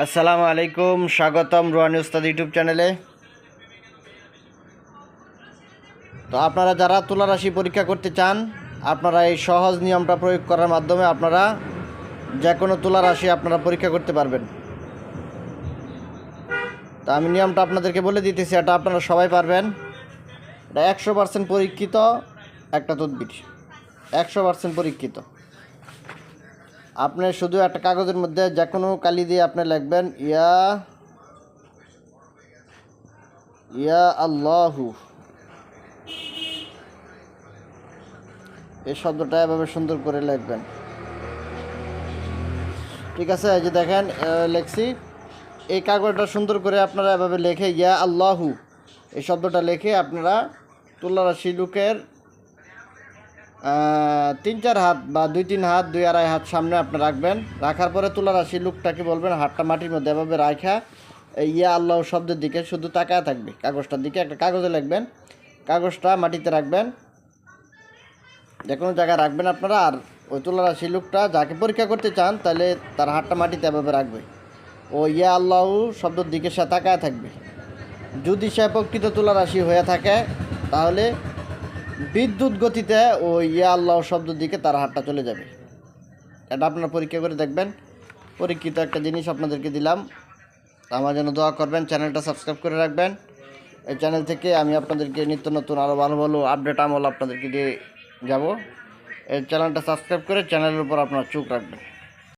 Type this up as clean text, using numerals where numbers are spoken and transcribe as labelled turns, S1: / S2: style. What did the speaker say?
S1: আসসালামু আলাইকুম, স্বাগতম রুহানি উস্তাদ ইউটিউব চ্যানেলে। তো আপনারা যারা তুলা রাশি পরীক্ষা করতে চান, আপনারা এই সহজ নিয়মটা প্রয়োগ করার মাধ্যমে আপনারা যে কোনো তুলা রাশি আপনারা পরীক্ষা করতে পারবেন। তা আমি নিয়মটা আপনাদেরকে বলে দিতেছি, এটা আপনারা সবাই পারবেন। এটা 100% পরীক্ষিত একটা তদবির, 100% পরীক্ষিত। আপনি শুধু একটা কাগজের মধ্যে যে কোনো কালি দিয়ে আপনি লিখবেন ইয়া ইয়া আল্লাহু, এই শব্দটা এভাবে সুন্দর করে লিখবেন। ঠিক আছে, এই যে দেখেন লেখছি। এই কাগজটা সুন্দর করে আপনারা এভাবে লিখে ইয়া আল্লাহু এই শব্দটা লিখে আপনারা তুলা রাশি লুকের 3-4 হাত বা 2-3 হাত 2-2.5 হাত সামনে আপনি রাখবেন। রাখার পরে তুলা রাশি লুকটাকে বলবেন হাতটা মাটির মধ্যে এভাবে রাখা ইয়া আল্লাহ শব্দের দিকে শুধু তাকায় থাকবে। কাগজটার দিকে একটা কাগজে লিখবেন, কাগজটা মাটিতে রাখবেন, যে কোনো জায়গায় রাখবেন আপনারা। আর ওই তুলা রাশি লুকটা যাকে পরীক্ষা করতে চান তাহলে তার হাতটা মাটিতে এভাবে রাখবে, ও ইয়া আল্লাহ শব্দের দিকে সে তাকায় থাকবে। যদি সে প্রকৃত তুলা রাশি হয়ে থাকে তাহলে বিদ্যুৎ গতিতে ওই ইয়া আল্লাহ শব্দের দিকে তার হাতটা চলে যাবে। এটা আপনারা পরীক্ষা করে দেখবেন। পরীক্ষিত একটা জিনিস আপনাদেরকে দিলাম, আমার জন্য দোয়া করবেন, চ্যানেলটা সাবস্ক্রাইব করে রাখবেন। এই চ্যানেল থেকে আমি আপনাদেরকে নিত্য নতুন আরও ভালো ভালো আপডেট আমল আপনাদেরকে দিয়ে যাব। এই চ্যানেলটা সাবস্ক্রাইব করে চ্যানেলের উপর আপনারা চোখ রাখবেন।